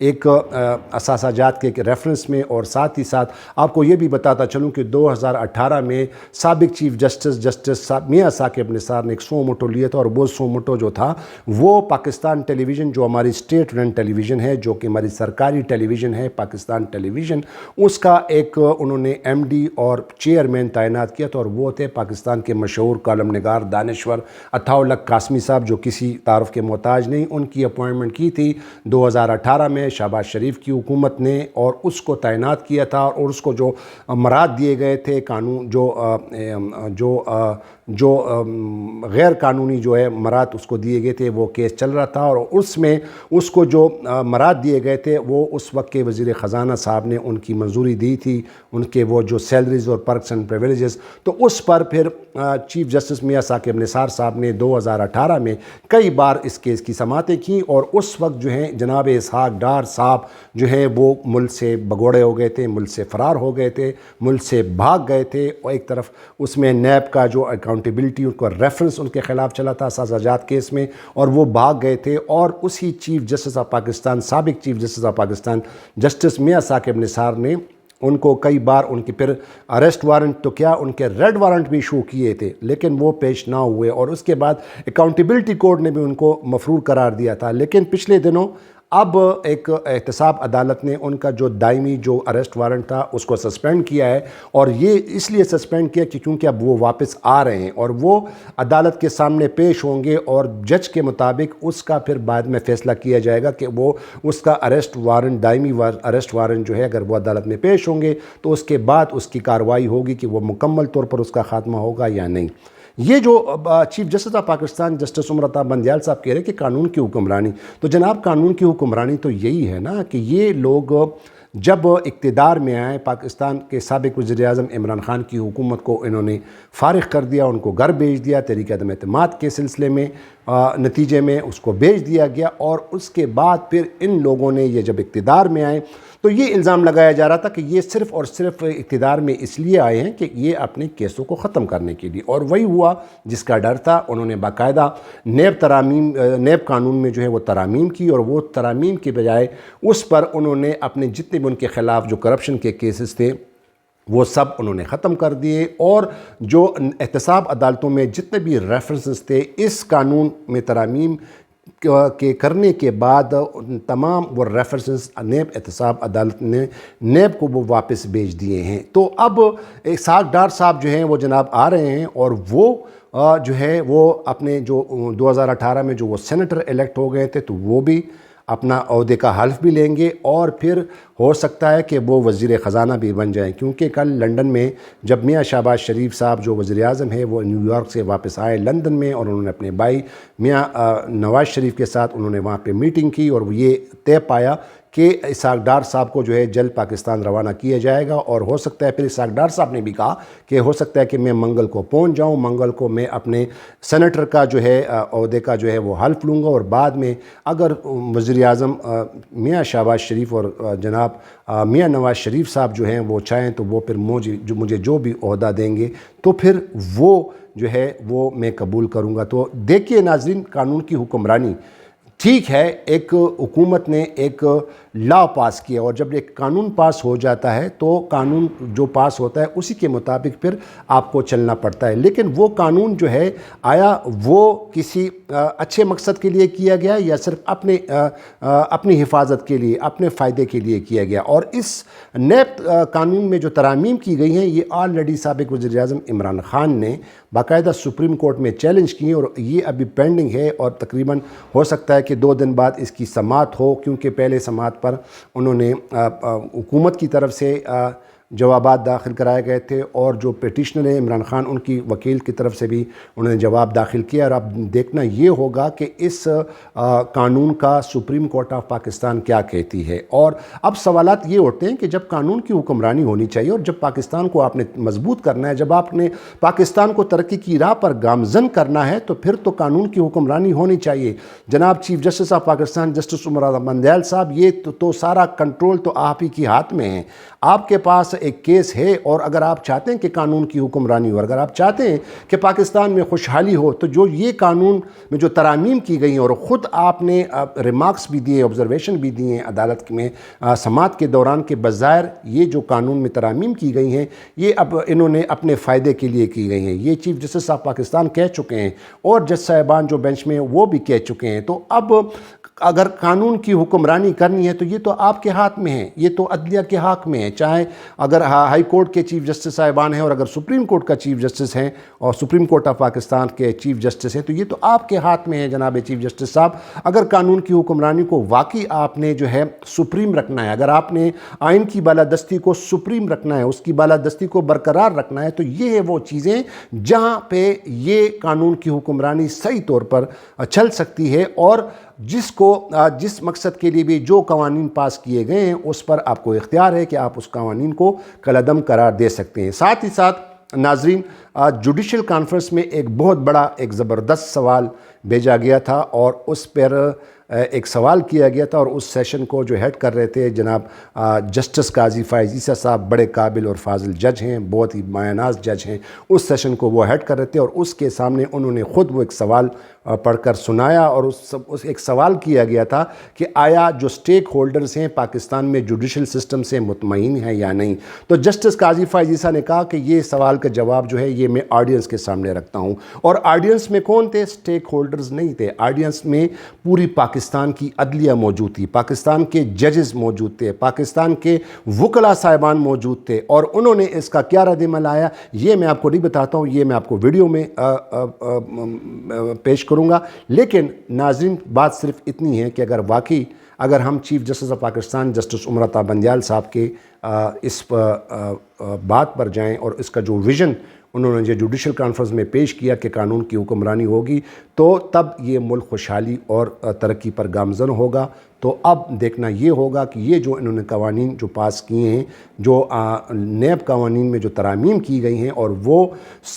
ایک اثاثہ جات کے ریفرنس میں، اور ساتھ ہی ساتھ آپ کو یہ بھی بتاتا چلوں کہ 2018 میں سابق چیف جسٹس میاں ثاقب نثار نے ایک سو موٹو لیا تھا، اور وہ سو موٹو جو تھا وہ پاکستان ٹیلی ویژن جو ہماری اسٹیٹ رن ٹیلی ویژن ہے، جو کہ ہماری سرکاری ٹیلی ویژن ہے پاکستان ٹیلی ویژن، اس کا ایک انہوں نے ایم ڈی اور چیئرمین تعینات کیا تھا، اور وہ تھے پاکستان کے مشہور کالم نگار دانشور عطاء الحق قاسمی صاحب، جو کسی تعارف کے محتاج نہیں۔ ان کی اپوائنٹمنٹ کی تھی 2018 میں شہباز شریف کی حکومت نے، اور اس کو تعینات کیا تھا، اور اس کو جو امرات دیے گئے تھے قانون جو غیر قانونی جو ہے مراد اس کو دیے گئے تھے، وہ کیس چل رہا تھا، اور اس میں اس کو جو مراد دیے گئے تھے وہ اس وقت کے وزیر خزانہ صاحب نے ان کی منظوری دی تھی، ان کے وہ جو سیلریز اور پرکس اینڈ پریویلیجز، تو اس پر پھر چیف جسٹس میاں ثاقب نثار صاحب نے 2018 میں کئی بار اس کیس کی سماعتیں کیں، اور اس وقت جو ہیں جناب اسحاق ڈار صاحب جو ہیں وہ ملک سے بگوڑے ہو گئے تھے، ملک سے فرار ہو گئے تھے، ملک سے بھاگ گئے تھے، اور ایک طرف اس میں نیب کا جو اکاؤنٹیبلٹی ان کا ریفرنس ان کے خلاف چلا تھا اثاثہ جات کیس میں، اور وہ بھاگ گئے تھے، اور اسی چیف جسٹس آف پاکستان سابق chief justice of Pakistan justice میاں ثاقب نثار نے ان کو کئی بار ان کی پھر اریسٹ وارنٹ تو کیا ان کے ریڈ وارنٹ بھی ایشو کیے تھے، لیکن وہ پیش نہ ہوئے، اور اس کے بعد اکاؤنٹیبلٹی کورٹ نے بھی ان کو مفرور قرار دیا تھا۔ لیکن پچھلے دنوں اب ایک احتساب عدالت نے ان کا جو دائمی جو اریسٹ وارنٹ تھا اس کو سسپینڈ کیا ہے، اور یہ اس لیے سسپینڈ کیا کہ کیونکہ اب وہ واپس آ رہے ہیں، اور وہ عدالت کے سامنے پیش ہوں گے، اور جج کے مطابق اس کا پھر بعد میں فیصلہ کیا جائے گا کہ وہ اس کا اریسٹ وارنٹ دائمی اریسٹ وارنٹ جو ہے اگر وہ عدالت میں پیش ہوں گے تو اس کے بعد اس کی کارروائی ہوگی کہ وہ مکمل طور پر اس کا خاتمہ ہوگا یا نہیں۔ یہ جو chief justice of Pakistan justice Umar Ata Bandial صاحب کہہ رہے ہیں کہ قانون کی حکمرانی، تو جناب قانون کی حکمرانی تو یہی ہے نا کہ یہ لوگ جب اقتدار میں آئے، پاکستان کے سابق وزیر اعظم عمران خان کی حکومت کو انہوں نے فارغ کر دیا، ان کو گھر بھیج دیا تحریک عدم اعتماد کے سلسلے میں، نتیجے میں اس کو بھیج دیا گیا، اور اس کے بعد پھر ان لوگوں نے یہ جب اقتدار میں آئے تو یہ الزام لگایا جا رہا تھا کہ یہ صرف اور صرف اقتدار میں اس لیے آئے ہیں کہ یہ اپنے کیسوں کو ختم کرنے کے لیے، اور وہی ہوا جس کا ڈر تھا۔ انہوں نے باقاعدہ نیب قانون میں جو ہے وہ ترامیم کی، اور وہ ترامیم کے بجائے اس پر انہوں نے اپنے جتنے بھی ان کے خلاف جو کرپشن کے کیسز تھے وہ سب انہوں نے ختم کر دیے، اور جو احتساب عدالتوں میں جتنے بھی ریفرنسز تھے اس قانون میں ترامیم کے کرنے کے بعد تمام وہ ریفرنسز نیب احتساب عدالت نے نیب کو وہ واپس بھیج دیے ہیں۔ تو اب اسحاق ڈار صاحب جو ہیں وہ جناب آ رہے ہیں، اور وہ جو ہے وہ اپنے جو 2018 میں جو وہ سینیٹر الیکٹ ہو گئے تھے تو وہ بھی اپنا عہدے کا حلف بھی لیں گے، اور پھر ہو سکتا ہے کہ وہ وزیر خزانہ بھی بن جائیں، کیونکہ کل لندن میں جب میاں شہباز شریف صاحب جو وزیر اعظم ہے وہ نیو یارک سے واپس آئے لندن میں، اور انہوں نے اپنے بھائی میاں نواز شریف کے ساتھ انہوں نے وہاں پہ میٹنگ کی، اور یہ طے پایا کہ اسحاق ڈار صاحب کو جو ہے جلد پاکستان روانہ کیا جائے گا، اور ہو سکتا ہے پھر اسحاق ڈار صاحب نے بھی کہا کہ ہو سکتا ہے کہ میں منگل کو پہنچ جاؤں، منگل کو میں اپنے سینیٹر کا جو ہے عہدے کا جو ہے وہ حلف لوں گا، اور بعد میں اگر وزیر اعظم میاں شہباز شریف اور جناب میاں نواز شریف صاحب جو ہیں وہ چاہیں تو وہ پھر مجھے جو بھی عہدہ دیں گے تو پھر وہ جو ہے وہ میں قبول کروں گا۔ تو دیکھیے ناظرین، قانون کی حکمرانی ٹھیک ہے، ایک حکومت نے ایک لا پاس کیا، اور جب ایک قانون پاس ہو جاتا ہے تو قانون جو پاس ہوتا ہے اسی کے مطابق پھر آپ کو چلنا پڑتا ہے، لیکن وہ قانون جو ہے آیا وہ کسی اچھے مقصد کے لیے کیا گیا یا صرف اپنی حفاظت کے لیے، اپنے فائدے کے لیے کیا گیا؟ اور اس نیب قانون میں جو ترامیم کی گئی ہیں یہ آلریڈی سابق وزیر اعظم عمران خان نے باقاعدہ سپریم کورٹ میں چیلنج کی، اور یہ ابھی پینڈنگ ہے، اور تقریباً ہو سکتا ہے کہ 2 دن بعد اس کی سماعت ہو، کیونکہ پہلے سماعت پر انہوں نے حکومت کی طرف سے جوابات داخل کرائے گئے تھے، اور جو پیٹیشنر ہیں عمران خان ان کی وکیل کی طرف سے بھی انہوں نے جواب داخل کیا، اور اب دیکھنا یہ ہوگا کہ اس قانون کا سپریم کورٹ آف پاکستان کیا کہتی ہے۔ اور اب سوالات یہ اٹھتے ہیں کہ جب قانون کی حکمرانی ہونی چاہیے، اور جب پاکستان کو آپ نے مضبوط کرنا ہے، جب آپ نے پاکستان کو ترقی کی راہ پر گامزن کرنا ہے، تو پھر تو قانون کی حکمرانی ہونی چاہیے۔ جناب chief justice of Pakistan justice Umar Ata Bandial صاحب، یہ تو سارا کنٹرول تو آپ ہی کے ہاتھ میں ہے، آپ کے پاس سا ایک کیس ہے، اور اگر آپ چاہتے ہیں کہ قانون کی حکمرانی ہو، اگر آپ چاہتے ہیں کہ پاکستان میں خوشحالی ہو، تو جو یہ قانون میں جو ترامیم کی گئی ہیں، اور خود آپ نے ریمارکس بھی دیے، آبزرویشن بھی دیے ہیں عدالت میں سماعت کے دوران، کہ بظاہر یہ جو قانون میں ترامیم کی گئی ہیں یہ اب انہوں نے اپنے فائدے کے لیے کی گئی ہیں، یہ چیف جسٹس آف پاکستان کہہ چکے ہیں، اور جج صاحبان جو بینچ میں وہ بھی کہہ چکے ہیں۔ تو اب اگر قانون کی حکمرانی کرنی ہے تو یہ تو آپ کے ہاتھ میں ہے، یہ تو عدلیہ کے حق میں ہے، چاہے اگر ہائی کورٹ کے چیف جسٹس صاحبان ہیں، اور اگر سپریم کورٹ کا چیف جسٹس ہیں، اور سپریم کورٹ آف پاکستان کے چیف جسٹس ہیں، تو یہ تو آپ کے ہاتھ میں ہے جناب چیف جسٹس صاحب۔ اگر قانون کی حکمرانی کو واقعی آپ نے جو ہے سپریم رکھنا ہے، اگر آپ نے آئین کی بالادستی کو سپریم رکھنا ہے، اس کی بالادستی کو برقرار رکھنا ہے، تو یہ ہے وہ چیزیں جہاں پہ یہ قانون کی حکمرانی صحیح طور پر چل سکتی ہے، اور جس مقصد کے لیے بھی جو قوانین پاس کیے گئے ہیں اس پر آپ کو اختیار ہے کہ آپ اس قوانین کو کالعدم قرار دے سکتے ہیں۔ ساتھ ہی ساتھ ناظرین، جوڈیشل کانفرنس میں ایک بہت بڑا ایک زبردست سوال بھیجا گیا تھا، اور اس پر ایک سوال کیا گیا تھا، اور اس سیشن کو جو ہیڈ کر رہے تھے جناب جسٹس قاضی فائز عیسیٰ صاحب، بڑے قابل اور فاضل جج ہیں، بہت ہی مایہ ناز جج ہیں۔ اس سیشن کو وہ ہیڈ کر رہے تھے، اور اس کے سامنے انہوں نے خود وہ ایک سوال پڑھ کر سنایا، اور اس ایک سوال کیا گیا تھا کہ آیا جو سٹیک ہولڈرز ہیں پاکستان میں جوڈیشل سسٹم سے مطمئن ہیں یا نہیں۔ تو جسٹس قاضی فائز عیسیٰ نے کہا کہ یہ سوال کا جواب جو ہے یہ میں آڈینس کے سامنے رکھتا ہوں، اور آڈینس میں کون تھے؟ سٹیک ہولڈرز نہیں تھے، آڈینس میں پوری پاکستان کی عدلیہ موجود تھی، پاکستان کے ججز موجود تھے، پاکستان کے وکلاء صاحبان موجود تھے، اور انہوں نے اس کا کیا رد عمل آیا یہ میں آپ کو نہیں بتاتا ہوں، یہ میں آپ کو ویڈیو میں پیش کروں گا۔ لیکن ناظرین، بات صرف اتنی ہے کہ اگر ہم chief justice of Pakistan justice Umar Ata Bandial صاحب کے اس بات پر جائیں، اور اس کا جو ویژن انہوں نے جوڈیشل کانفرنس میں پیش کیا کہ قانون کی حکمرانی ہوگی، تو تب یہ ملک خوشحالی اور ترقی پر گامزن ہوگا۔ تو اب دیکھنا یہ ہوگا کہ یہ جو انہوں نے قوانین جو پاس کیے ہیں، جو نیب قوانین میں جو ترامیم کی گئی ہیں، اور وہ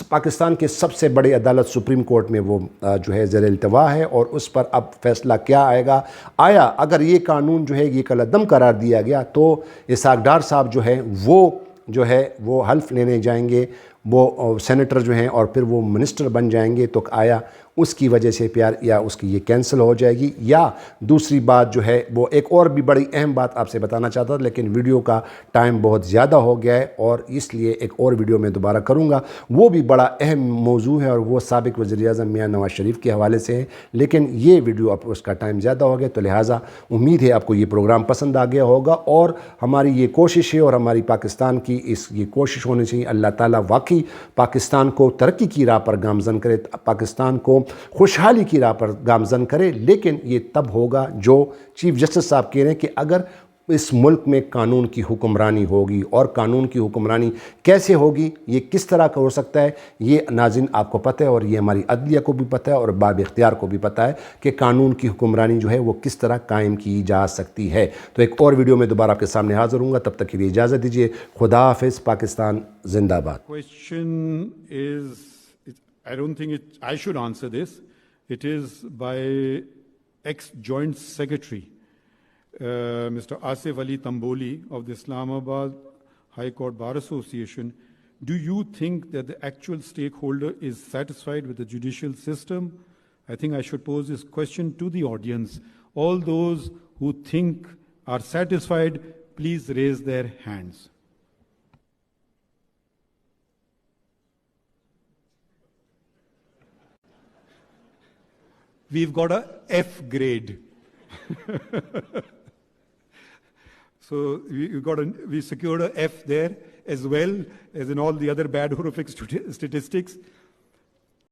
پاکستان کے سب سے بڑے عدالت سپریم کورٹ میں وہ جو ہے زیر التوا ہے، اور اس پر اب فیصلہ کیا آئے گا۔ آیا اگر یہ قانون جو ہے یہ کالعدم قرار دیا گیا، تو اسحاق ڈار صاحب جو ہے وہ حلف لینے جائیں گے، وہ سینیٹر جو ہیں، اور پھر وہ منسٹر بن جائیں گے، تو آیا اس کی وجہ سے یا اس کی یہ کینسل ہو جائے گی؟ یا دوسری بات جو ہے وہ ایک اور بھی بڑی اہم بات آپ سے بتانا چاہتا تھا، لیکن ویڈیو کا ٹائم بہت زیادہ ہو گیا ہے، اور اس لیے ایک اور ویڈیو میں دوبارہ کروں گا، وہ بھی بڑا اہم موضوع ہے، اور وہ سابق وزیر اعظم میاں نواز شریف کے حوالے سے ہے، لیکن یہ ویڈیو اب اس کا ٹائم زیادہ ہو گیا، تو لہٰذا امید ہے آپ کو یہ پروگرام پسند آ گیا ہوگا، اور ہماری یہ کوشش ہے، اور ہماری پاکستان کی یہ کوشش ہونی چاہیے، اللہ تعالیٰ واقعی پاکستان کو ترقی کی راہ پر گامزن کرے، پاکستان کو خوشحالی کی راہ پر گامزن کرے، لیکن یہ تب ہوگا جو چیف جسٹس صاحب کہہ رہے ہیں کہ اگر اس ملک میں قانون کی حکمرانی ہوگی، اور قانون کی حکمرانی کیسے ہوگی، یہ کس طرح کا ہو سکتا ہے، یہ ناظرین آپ کو پتہ ہے، اور یہ ہماری عدلیہ کو بھی پتہ ہے، اور باب اختیار کو بھی پتہ ہے کہ قانون کی حکمرانی جو ہے وہ کس طرح قائم کی جا سکتی ہے۔ تو ایک اور ویڈیو میں دوبارہ آپ کے سامنے حاضر ہوں گا، تب تک کے لیے اجازت دیجیے۔ خدا حافظ، پاکستان زندہ باد۔ Question is, I don't think I should answer this. It is by ex-Joint Secretary, Mr. Asif Ali Tamboli of the Islamabad High Court Bar Association. Do you think that the actual stakeholder is satisfied with the judicial system? I think I should pose this question to the audience. All those who think are satisfied, please raise their hands. We've got a F grade. So we secured a F there, as well as in all the other bad horrific statistics.